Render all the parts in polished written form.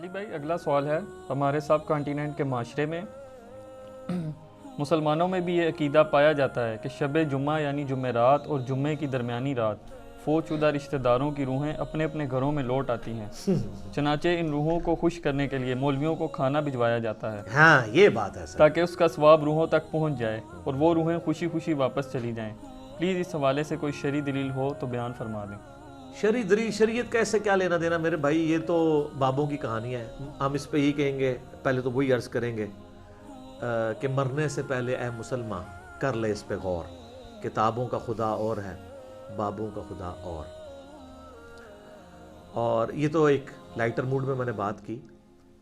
علی بھائی اگلا سوال ہے، ہمارے سب کانٹیننٹ کے معاشرے میں مسلمانوں میں بھی یہ عقیدہ پایا جاتا ہے کہ شب جمعہ یعنی جمعرات اور جمعے کی درمیانی رات فوت شدہ رشتہ داروں کی روحیں اپنے اپنے گھروں میں لوٹ آتی ہیں، چنانچہ ان روحوں کو خوش کرنے کے لیے مولویوں کو کھانا بھجوایا جاتا ہے ہاں یہ بات ہے سر، تاکہ اس کا ثواب روحوں تک پہنچ جائے اور وہ روحیں خوشی خوشی واپس چلی جائیں۔ پلیز اس حوالے سے کوئی شرعی دلیل ہو تو بیان فرما دیں۔ شریعت کا ایسے کیا لینا دینا میرے بھائی، یہ تو بابوں کی کہانی ہے۔ ہم اس پہ ہی کہیں گے، پہلے تو وہی عرض کریں گے کہ مرنے سے پہلے اے مسلمان کر لے اس پہ غور، کتابوں کا خدا اور ہے، بابوں کا خدا اور یہ تو ایک لائٹر موڈ میں نے بات کی۔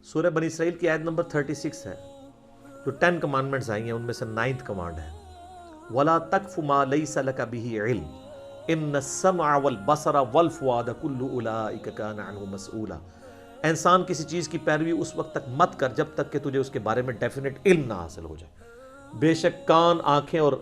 سورہ بنی اسرائیل کی آیت نمبر 36 ہے، جو 10 کمانڈمنٹس آئی ہیں ان میں سے 9th کمانڈ ہے، وَلَا تَقْفُ مَا لَيْسَ لَكَ بِهِ عِلْمٌ ان السمع والبصر والفؤاد كل اولئک کان عنہ مسئولا۔ انسان کسی چیز کی پیروی اس وقت تک مت کر جب تک کہ تجھے اس کے بارے میں ڈیفینٹ علم نہ حاصل ہو جائے۔ بے شک کان، آنکھیں اور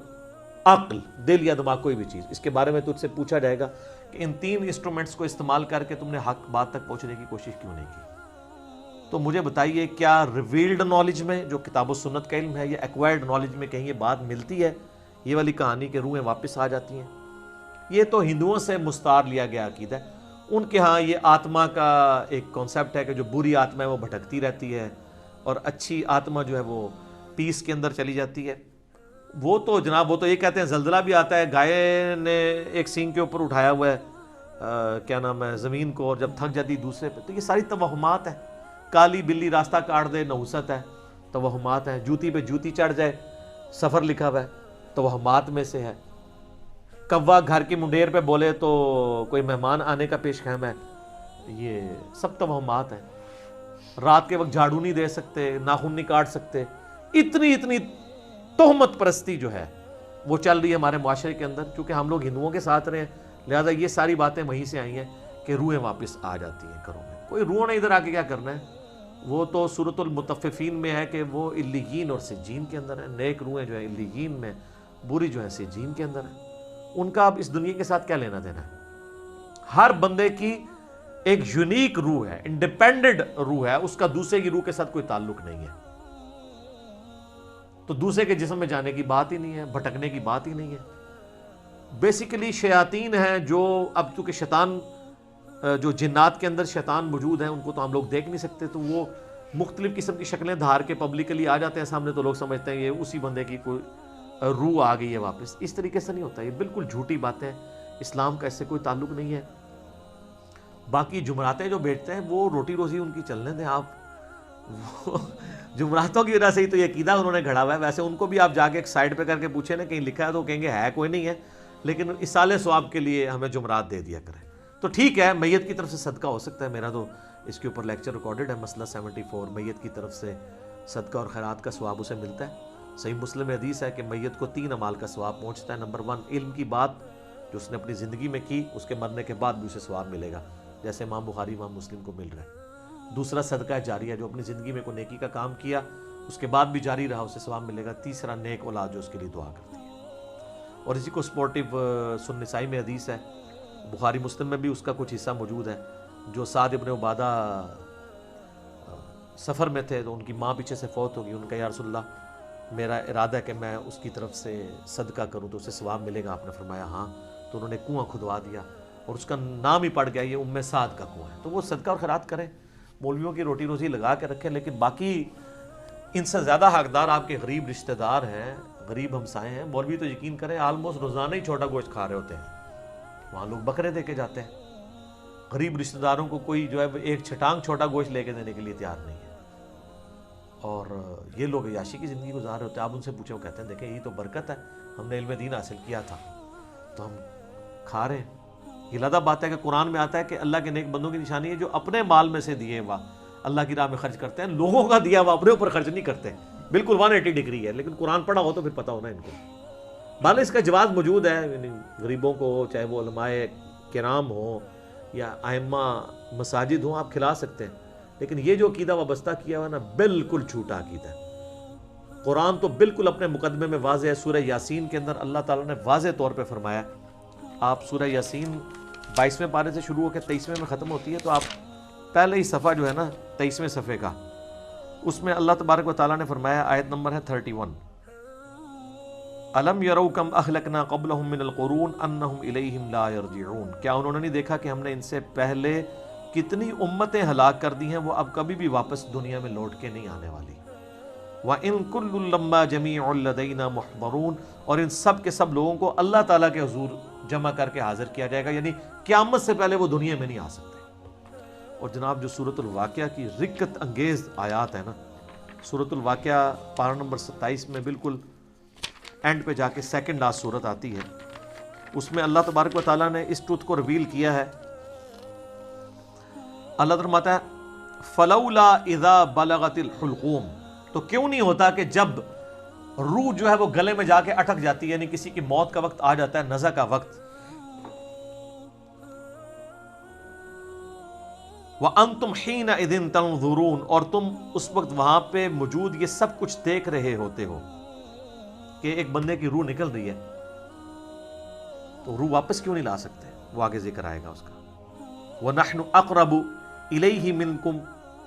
عقل، دل یا دماغ، کوئی بھی چیز، اس کے بارے میں تجھ سے پوچھا جائے گا کہ ان 3 انسٹرومنٹس کو استعمال کر کے تم نے حق بات تک پہنچنے کی کوشش کیوں نہیں کی؟ تو مجھے بتائیے، کیا ریویلڈ نالج میں جو کتاب و سنت کا علم ہے یا ایکوائرڈ نالج میں کہیں یہ بات ملتی ہے، یہ والی کہانی کہ روحیں واپس آ جاتی ہیں؟ یہ تو ہندوؤں سے مستعار لیا گیا عقیدہ ہے۔ ان کے ہاں یہ آتما کا ایک کانسیپٹ ہے کہ جو بری آتما ہے وہ بھٹکتی رہتی ہے اور اچھی آتما جو ہے وہ پیس کے اندر چلی جاتی ہے۔ وہ تو جناب، وہ تو یہ کہتے ہیں زلزلہ بھی آتا ہے، گائے نے ایک سینگ کے اوپر اٹھایا ہوا ہے کیا نام ہے زمین کو، اور جب تھک جاتی دوسرے پہ، تو یہ ساری توہمات ہیں۔ کالی بلی راستہ کاٹ دے، نحوست ہے، توہمات ہیں۔ جوتی پہ جوتی چڑھ جائے، سفر لکھا ہوا ہے، توہمات میں سے ہے۔ کوا گھر کی منڈیر پہ بولے تو کوئی مہمان آنے کا پیش خیم ہے، یہ سب توہمات ہیں۔ رات کے وقت جھاڑو نہیں دے سکتے، ناخن نہیں کاٹ سکتے، اتنی تہمت پرستی جو ہے وہ چل رہی ہے ہمارے معاشرے کے اندر۔ چونکہ ہم لوگ ہندوؤں کے ساتھ رہے ہیں، لہٰذا یہ ساری باتیں وہیں سے آئی ہیں کہ روحیں واپس آ جاتی ہیں گھروں میں۔ کوئی روح نے ادھر آ کے کیا کرنا ہے؟ وہ تو سورۃ المطففین میں ہے کہ وہ علیین اور سجین کے اندر ہے۔ نیک روحیں جو ہیں علیین میں، بری جو ہیں سجین کے اندر ہیں۔ ان کا اب اس دنیا کے ساتھ کیا لینا دینا ہے؟ ہر بندے کی ایک یونیک روح ہے، انڈیپینڈنٹ روح ہے، اس کا دوسرے کی روح کے ساتھ کوئی تعلق نہیں ہے۔ تو دوسرے کے جسم میں جانے کی بات ہی نہیں ہے، بھٹکنے کی بات ہی نہیں ہے۔ بیسیکلی شیاطین ہیں جو اب چونکہ شیطان جو جنات کے اندر شیطان موجود ہیں ان کو تو ہم لوگ دیکھ نہیں سکتے، تو وہ مختلف قسم کی شکلیں دھار کے پبلکلی آ جاتے ہیں سامنے، تو لوگ سمجھتے ہیں یہ اسی بندے کی کوئی روح آ گئی ہے واپس۔ اس طریقے سے نہیں ہوتا، یہ بالکل جھوٹی باتیں، اسلام کا اس سے کوئی تعلق نہیں ہے۔ باقی جمعراتیں جو بیٹھتے ہیں وہ روٹی روزی ان کی چلنے دیں آپ، جمعراتوں کی وجہ سے ہی تو یہ عقیدہ انہوں نے گھڑا ہوا ہے۔ ویسے ان کو بھی آپ جا کے ایک سائڈ پہ کر کے پوچھیں نا کہیں لکھا ہے تو کہیں گے ہے کوئی نہیں ہے، لیکن اصالِ ثواب کے لیے ہمیں جمعرات دے دیا کریں۔ تو ٹھیک ہے، میت کی طرف سے صدقہ ہو سکتا ہے، میرا تو اس کے اوپر لیکچر ریکارڈڈ ہے، مسئلہ 74، میت کی طرف سے صدقہ اور خیرات کا ثواب اسے ملتا ہے۔ صحیح مسلم میں حدیث ہے کہ میت کو 3 اعمال کا ثواب پہنچتا ہے۔ نمبر 1، علم کی بات جو اس نے اپنی زندگی میں کی، اس کے مرنے کے بعد بھی اسے ثواب ملے گا، جیسے امام بخاری امام مسلم کو مل رہا ہے۔ دوسرا، صدقہ جاریہ، جو اپنی زندگی میں کوئی نیکی کا کام کیا اس کے بعد بھی جاری رہا، اسے ثواب ملے گا۔ تیسرا، نیک اولاد جو اس کے لیے دعا کرتی ہے۔ اور اسی کو سپورٹیو سنن نسائی میں حدیث ہے، بخاری مسلم میں بھی اس کا کچھ حصہ موجود ہے، جو سعد ابن عبادہ سفر میں تھے تو ان کی ماں پیچھے سے فوت ہو گئی، ان کا یا رسول اللہ میرا ارادہ ہے کہ میں اس کی طرف سے صدقہ کروں تو اسے ثواب ملے گا۔ آپ نے فرمایا ہاں، تو انہوں نے کنواں کھدوا دیا اور اس کا نام ہی پڑ گیا، یہ ام سعد کا کنواں ہے۔ تو وہ صدقہ اور خیرات کریں، مولویوں کی روٹی روزی لگا کے رکھیں، لیکن باقی ان سے زیادہ حقدار آپ کے غریب رشتہ دار ہیں، غریب ہمسائے ہیں۔ مولوی تو یقین کریں آلموسٹ روزانہ ہی چھوٹا گوشت کھا رہے ہوتے ہیں، وہاں لوگ بکرے دے کے جاتے ہیں۔ غریب رشتہ داروں کو کوئی جو ہے ایک چھٹانگ چھوٹا گوشت لے کے دینے کے لیے تیار نہیں ہے، اور یہ لوگ عیاشی کی زندگی گزار رہے ہوتے ہیں۔ آپ ان سے پوچھیں، وہ کہتے ہیں دیکھیں یہ تو برکت ہے، ہم نے علم دین حاصل کیا تھا تو ہم کھا رہے ہیں۔ یہ لادہ بات ہے کہ قرآن میں آتا ہے کہ اللہ کے نیک بندوں کی نشانی ہے جو اپنے مال میں سے دیے ہوا اللہ کی راہ میں خرچ کرتے ہیں، لوگوں کا دیا ہوا اپنے اوپر خرچ نہیں کرتے۔ بالکل 180 ڈگری ہے، لیکن قرآن پڑھا ہو تو پھر پتہ ہونا ان کو۔ بھلے اس کا جواز موجود ہے، یعنی غریبوں کو، چاہے وہ علماء کرام ہوں یا ائمہ مساجد ہوں، آپ کھلا سکتے ہیں، لیکن یہ جو عقیدہ وابستہ کیا ہوا نا، بالکل جھوٹا عقیدہ ہے۔ قرآن تو بالکل اپنے مقدمے میں واضح ہے۔ سورہ یاسین کے اندر اللہ تعالیٰ نے واضح طور پہ فرمایا، آپ سورہ یاسین 22ویں پارے سے شروع ہو کے 23ویں میں ختم ہوتی ہے، تو آپ پہلے ہی صفحہ جو ہے نا 23ویں صفحے کا، اس میں اللہ تبارک و تعالیٰ نے فرمایا، آیت نمبر ہے 31، الم یروا کم اہلکنا قبلہم من القرون انہم الیہم لا یرجعون، کیا انہوں نے نہیں دیکھا کہ ہم نے ان سے پہلے کتنی امتیں ہلاک کر دی ہیں، وہ اب کبھی بھی واپس دنیا میں لوٹ کے نہیں آنے والی۔ وَإِن كُلٌّ لَمَّا جَمِيعٌ لَدَيْنَا مُحْضَرُونَ، اور ان سب کے سب لوگوں کو اللہ تعالیٰ کے حضور جمع کر کے حاضر کیا جائے گا، یعنی قیامت سے پہلے وہ دنیا میں نہیں آ سکتے۔ اور جناب جو سورۃ الواقعہ کی رقت انگیز آیات ہے نا، سورۃ الواقعہ پارہ نمبر 27 میں بالکل اینڈ پہ جا کے سیکنڈ لاسٹ سورت آتی ہے، اس میں اللہ تبارک و تعالیٰ نے اس ٹروتھ کو ریویل کیا ہے۔ اللہ فرماتا ہے فلولا اذا بلغت الحلقوم، تو کیوں نہیں ہوتا کہ جب روح جو ہے وہ گلے میں جا کے اٹک جاتی ہے، یعنی کسی کی موت کا وقت آ جاتا ہے، نزع کا وقت، وَأَنْتُمْ حِينَئِذٍ تَنْظُرُونَ، اور تم اس وقت وہاں پہ موجود یہ سب کچھ دیکھ رہے ہوتے ہو کہ ایک بندے کی روح نکل رہی ہے، تو روح واپس کیوں نہیں لا سکتے؟ وہ آگے ذکر آئے گا اس کا، وَنَحْنُ أَقْرَبُ إِلَيْهِ مِنْكُمْ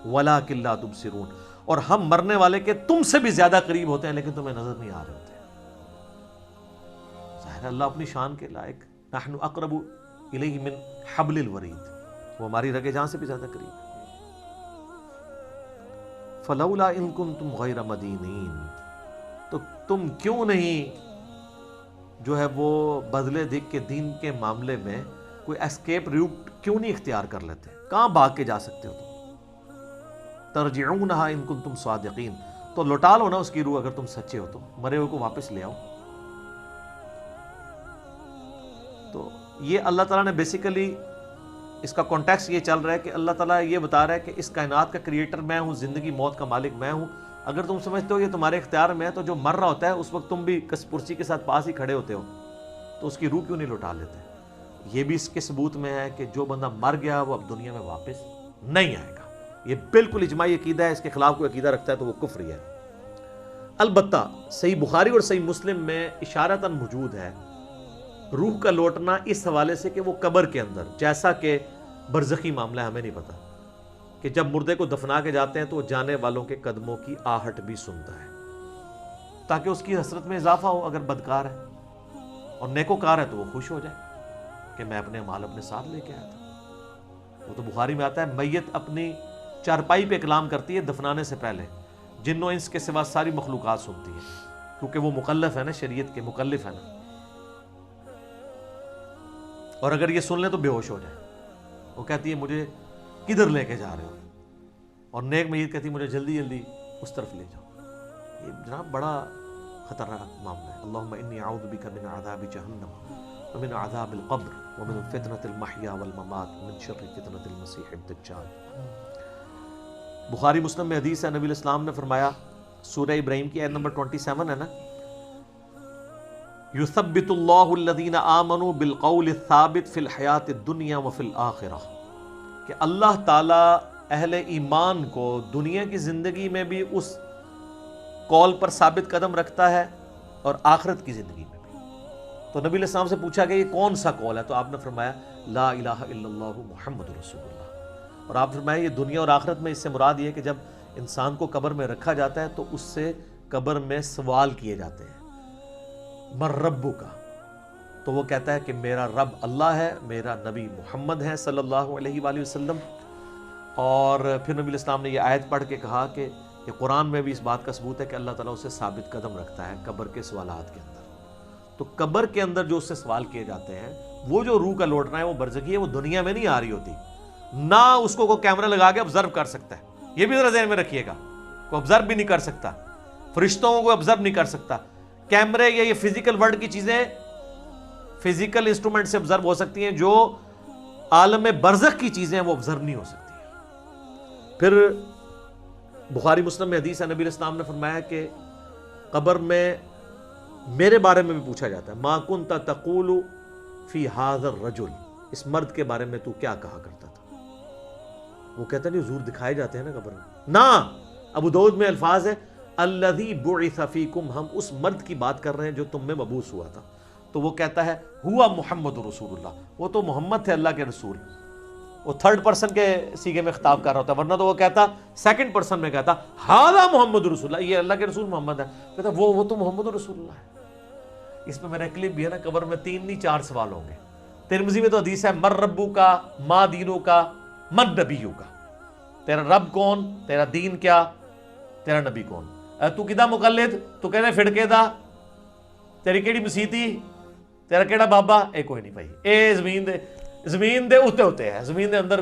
وَلَكِنْ لَا تُبْصِرُونَ، اور ہم مرنے والے کے تم سے بھی زیادہ قریب ہوتے ہیں لیکن تمہیں نظر نہیں آ رہے ہوتے۔ ظاہر اللہ اپنی شان کے لائق، نحن اقرب الیہ من حبل الورید، وہ ہماری رگے جان سے بھی زیادہ قریب ہے۔ فلولا ان کنتم غیر مدینین، تو تم کیوں نہیں جو ہے وہ بدلے دیکھ کے دین کے معاملے میں کوئی اسکیپ روٹ کیوں نہیں اختیار کر لیتے؟ کہاں بھاگ کے جا سکتے ہو تم؟ ترجعونہا ان کنتم صادقین، تو لوٹا لو نا اس کی روح اگر تم سچے ہو، تو مرے ہوئے کو واپس لے آؤ۔ تو یہ اللہ تعالیٰ نے بیسیکلی اس کا کانٹیکس یہ چل رہا ہے کہ اللہ تعالیٰ یہ بتا رہا ہے کہ اس کائنات کا کریٹر میں ہوں، زندگی موت کا مالک میں ہوں، اگر تم سمجھتے ہو یہ تمہارے اختیار میں ہے، تو جو مر رہا ہوتا ہے اس وقت تم بھی کس پرسی کے ساتھ پاس ہی کھڑے ہوتے ہو، تو اس کی روح کیوں نہیں لوٹا لیتے؟ یہ بھی اس کے ثبوت میں ہے کہ جو بندہ مر گیا وہ اب دنیا میں واپس نہیں آئے گا، یہ بالکل اجماعی عقیدہ ہے، اس کے خلاف کوئی عقیدہ رکھتا ہے تو وہ کفری ہے۔ البتہ صحیح بخاری اور صحیح مسلم میں اشارتاً موجود ہے روح کا لوٹنا اس حوالے سے کہ وہ قبر کے اندر، جیسا کہ برزخی معاملہ ہمیں نہیں پتا، کہ جب مردے کو دفنا کے جاتے ہیں تو وہ جانے والوں کے قدموں کی آہٹ بھی سنتا ہے، تاکہ اس کی حسرت میں اضافہ ہو اگر بدکار ہے، اور نیکوکار ہے تو وہ خوش ہو جائے کہ میں اپنے مال اپنے ساتھ لے کے آیا تھا۔ وہ تو بخاری میں آتا ہے میت اپنی چارپائی پہ کلام کرتی ہے دفنانے سے پہلے، جن و انس کے سوا ساری مخلوقات سنتی ہے، کیونکہ وہ مکلف ہے نا، شریعت کے مکلف ہے نا، اور اگر یہ سن لیں تو بے ہوش ہو جائے۔ وہ کہتی ہے مجھے کدھر لے کے جا رہے ہو، اور نیک میت کہتی ہے مجھے جلدی جلدی اس طرف لے جاؤ۔ یہ جناب بڑا خطرناک معاملہ ہے۔ اللہم انی اعوذ بک من عذاب جہنم ومن عذاب القبر ومن فتنة المحیا والممات ومن شر فتنة المسیح الدجال۔ بخاری مسلم میں حدیث ہے، نبی علیہ السلام نے فرمایا، سورہ ابراہیم کی آیت نمبر 27 ہے نا، یثبت اللہ الذین آمنوا بالقول الثابت فی الحیات الدنیا وفی الآخرہ، کہ اللہ تعالیٰ اہل ایمان کو دنیا کی زندگی میں بھی اس قول پر ثابت قدم رکھتا ہے اور آخرت کی زندگی میں بھی۔ تو نبی علیہ السلام سے پوچھا کہ یہ کون سا قول ہے، تو آپ نے فرمایا لا الہ الا اللہ محمد رسول اللہ، اور آپ فرمایا یہ دنیا اور آخرت میں اس سے مراد یہ ہے کہ جب انسان کو قبر میں رکھا جاتا ہے تو اس سے قبر میں سوال کیے جاتے ہیں، من ربک کا، تو وہ کہتا ہے کہ میرا رب اللہ ہے، میرا نبی محمد ہے صلی اللہ علیہ وآلہ وسلم۔ اور پھر نبی علیہ السلام نے یہ آیت پڑھ کے کہا کہ یہ قرآن میں بھی اس بات کا ثبوت ہے کہ اللہ تعالیٰ اسے ثابت قدم رکھتا ہے قبر کے سوالات کے اندر۔ تو قبر کے اندر جو اس سے سوال کیے جاتے ہیں، وہ جو روح کا لوٹنا ہے وہ برزخی ہے، وہ دنیا میں نہیں آ رہی ہوتی، نہ اس کو کوئی کیمرہ لگا کے آبزرو کر سکتا ہے، یہ بھی ذرا ذہن میں رکھیے گا، کوئی آبزرو بھی نہیں کر سکتا، فرشتوں کو کوئی آبزرو نہیں کر سکتا۔ کیمرے یا یہ فزیکل ورلڈ کی چیزیں فزیکل انسٹرومنٹ سے آبزرو ہو سکتی ہیں، جو عالم برزخ کی چیزیں ہیں وہ آبزرو نہیں ہو سکتی ہیں۔ پھر بخاری مسلم میں حدیث ہے، نبی علیہ السلام نے فرمایا کہ قبر میں میرے بارے میں بھی پوچھا جاتا ہے، ما کنت تقول فی ھذا الرجل، اس مرد کے بارے میں تو کیا کہا کرتا تھا؟ وہ کہتا نہیں حضور دکھائے جاتے ہیں نا قبر میں، نہ، ابو داؤد میں الفاظ ہے الذی بعث فیکم، ہم اس مرد کی بات کر رہے ہیں جو تم میں مبعوث ہوا تھا۔ تو وہ کہتا ہے ہوا محمد رسول اللہ، وہ تو محمد تھے اللہ کے رسول۔ وہ تھرڈ پرسن کے سیغے میں خطاب کر رہا ہوتا ہے، ورنہ تو وہ کہتا سیکنڈ پرسن میں کہتا ہذا محمد رسول اللہ، یہ اللہ کے رسول محمد ہے، کہتا وہ تو محمد رسول اللہ ہے۔ اس میں میرا کلپ بھی ہے نا، قبر میں 3 نہیں 4 سوال ہوں گے۔ ترمذی میں تو حدیث ہے مر ربو کا، ما دینو کا، من نبیو کا، تیرا رب کون، تیرا دین کیا، تیرا نبی کون، تو کدا مقلد، تو کہنے فڑکے دا، تیری کیڑی مسیتی، تیرا کیڑا بابا، اے کوئی نہیں بھائی، اے زمین دے اتے ہوتے ہیں، زمین دے اندر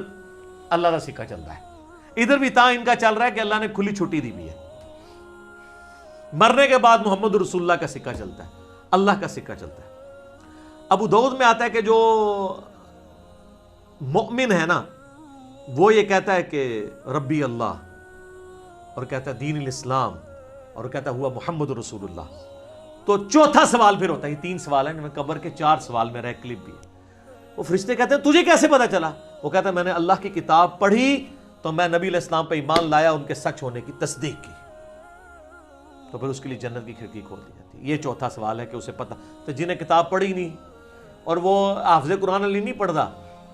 اللہ کا سکہ چل رہا ہے۔ ادھر بھی ان کا چل رہا ہے کہ اللہ نے کھلی چھٹی دی بھی ہے، مرنے کے بعد محمد رسول اللہ کا سکہ چلتا ہے، اللہ کا سکہ چلتا ہے۔ ابو داؤد میں آتا ہے کہ جو مؤمن ہے نا وہ یہ کہتا ہے کہ ربی اللہ، اور کہتا ہے دین الاسلام، اور کہتا ہوا محمد رسول اللہ۔ تو چوتھا سوال پھر ہوتا ہے، یہ 3 سوال ہیں، قبر کے 4 سوال میرا ایک کلپ بھی ہے۔ وہ فرشتے کہتے ہیں تجھے کیسے پتا چلا؟ وہ کہتا ہے میں نے اللہ کی کتاب پڑھی تو میں نبی علیہ السلام پہ ایمان لایا، ان کے سچ ہونے کی تصدیق کی، تو پھر اس کے لیے جنت کی کھڑکی کھول دی جاتی ہے۔ یہ چوتھا سوال ہے کہ اسے پتہ، تو جنہیں کتاب پڑھی نہیں اور وہ حافظ قرآن علی نہیں پڑھتا،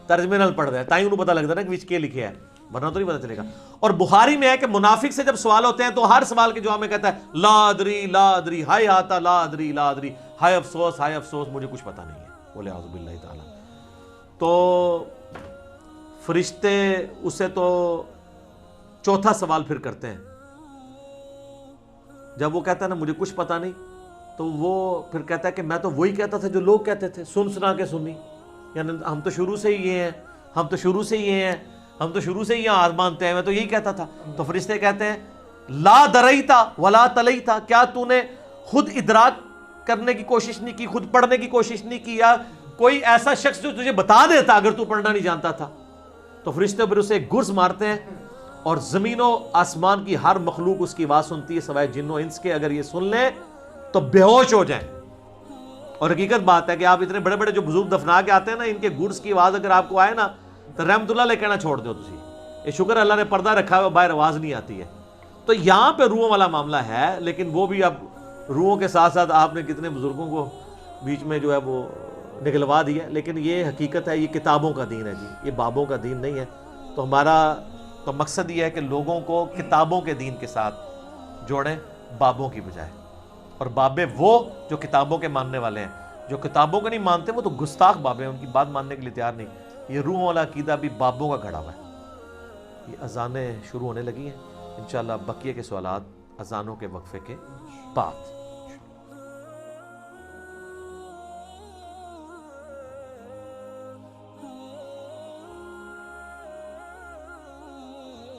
ترجمے نال پڑھ رہا ہے، تائیں انہوں پتہ لگتا ہے نا کہ وچ کے لکھے ہے، ورنہ تو نہیں پتہ چلے گا۔ اور بخاری میں ہے کہ منافق سے جب سوال ہوتے ہیں تو ہر سوال کے جواب میں کہتا ہے لا ادری لا ادری، ہائے آتا لا ادری لا ادری، ہائے افسوس مجھے کچھ پتہ نہیں ہے، بولے اعوذ باللہ تعالی۔ تو فرشتے اسے تو چوتھا سوال پھر کرتے ہیں، جب وہ کہتا ہے نا مجھے کچھ پتہ نہیں، تو وہ پھر کہتا ہے کہ میں تو وہی کہتا تھا جو لوگ کہتے تھے، سن سنا کے سنی، یعنی ہم تو شروع سے ہی یہ ہیں، ہم تو شروع سے ہی ہاتھ مانتے ہیں، میں تو یہی کہتا تھا۔ تو فرشتے کہتے ہیں لا دریتا ولا تلیتا، کیا تو نے خود ادراک کرنے کی کوشش نہیں کی، خود پڑھنے کی کوشش نہیں کی، یا کوئی ایسا شخص جو تجھے بتا دیتا اگر تو پڑھنا نہیں جانتا تھا؟ تو فرشتے پھر اسے گرز مارتے ہیں، اور زمین و آسمان کی ہر مخلوق اس کی آواز سنتی ہے سوائے جن و انس کے، اگر یہ سن لیں تو بے ہوش ہو جائیں۔ اور حقیقت بات ہے کہ آپ اتنے بڑے بڑے جو بزرگ دفنا کے آتے ہیں نا، ان کے گرز کی آواز اگر آپ کو آئے نا تو رحمت اللہ لے کہنا چھوڑ دو تسی، یہ شکر اللہ نے پردہ رکھا ہے، باہر آواز نہیں آتی ہے۔ تو یہاں پہ روحوں والا معاملہ ہے، لیکن وہ بھی اب روحوں کے ساتھ ساتھ آپ نے کتنے بزرگوں کو بیچ میں جو ہے وہ نکلوا دیا، لیکن یہ حقیقت ہے، یہ کتابوں کا دین ہے جی، یہ بابوں کا دین نہیں ہے۔ تو ہمارا تو مقصد یہ ہے کہ لوگوں کو کتابوں کے دین کے ساتھ جوڑیں بابوں کی بجائے، اور بابے وہ جو کتابوں کے ماننے والے ہیں، جو کتابوں کو نہیں مانتے وہ تو گستاخ بابے ہیں، ان کی بات ماننے کے لیے تیار نہیں۔ یہ روحوں والا عقیدہ بھی بابوں کا گھڑا ہوا ہے۔ یہ اذانیں شروع ہونے لگی ہیں، انشاءاللہ بقیہ کے سوالات اذانوں کے وقفے کے بعد۔